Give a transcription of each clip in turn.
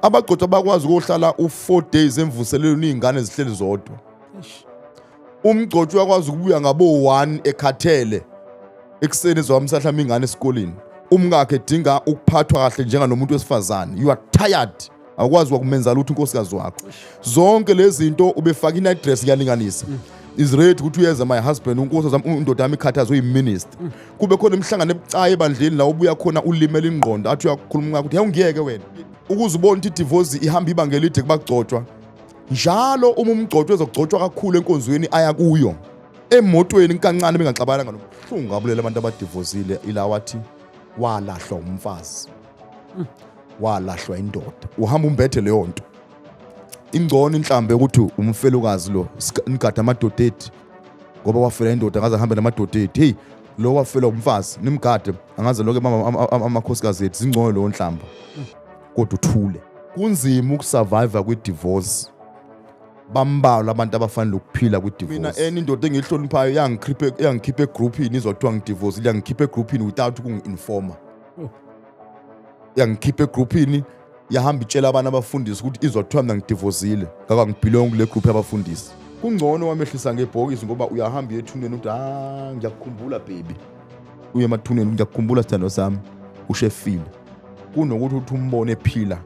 abagcotshwa bakwazi ukuhlala u4 days emvuselelweni izingane zihleli zodwa. Umgcotshwa uyakwazi ukubuya ngabo 1 ekhathele ekseni ezwamsahla ingane esikoleni. Umngakhe edinga ukuphathwa kahle njengalomuntu wesifazane. You are tired. Akwazi ukumenza lutho unkosikazi wakho. Zonke lezi zinto ubefaka inaddress yalinganisa. Is ready ukuthi uyeza my husband unkosikazi indoda yami ikhathazo uyiminister. Kube khona imhlangano ebucayi ebandleni la ubuya khona ulimela ingqondo athi uyakhuluma ngakho uthi awungiyeke wena. Ukuze ubone ukuthi divorce ihamba ibanga elide kubagcotshwa. Njalo umgcotshwa ezogcotshwa kakhulu enkonzweni aya kuyo. Emotweni kancane bengaxabana ngalobuhlungu abulela abantu abadivorceile ila wathi walahlwa umfazi. Walahlwa indoda. Uhamba umbethe leyo nto. Ingcono inhlambe ukuthi umfelokazi lo ngigada amadoda ethi ngoba wafela indoda ngaze ahambe namadoda ethi hey lo wafela umfazi nimgade angaze lokho amakhosikazi ethi zingcono lo nhlamba. Kodwa uthule. Kunzima ukusurvive kwi-divorce. Bambalwa abantu abafanele ukuphila kwi-divorce. Mina indoda engihloniphayo yangikhipha egroupini izothiwa ngidivorce yangikhipha egroupini without ukungi-informa. Yangikhipha egroupini yahamba itshela abantu abafundisi ukuthi izothiwa mina ngidivorceile ngaka ngibelong kule group yabafundisi. Kungcono wamehlisa ngebhokisi ngoba uyahamba ethuneni uthi ngiyakukhumbula baby. Uye emathuneni ngiyakukhumbula sithando sami ushefile. Kunokuthi uthi umbone ephila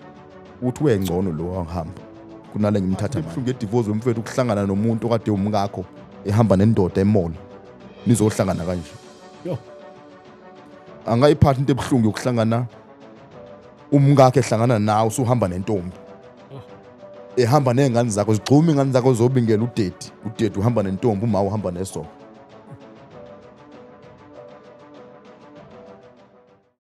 uthi wengcono lo wahamba kunale ngimthatha manje ngedivorce wemfethu ukuhlangana nomuntu okade umngakho ehamba nendoda emall nizohlangana kanje yo angayiphathi into ebuhlungu yokuhlangana umngakho ehlangana nawe usuhamba nentombi ehamba nezingane zakho zigxuma ingane zakho zobingela udedi uhamba nentombi uma uhamba neso.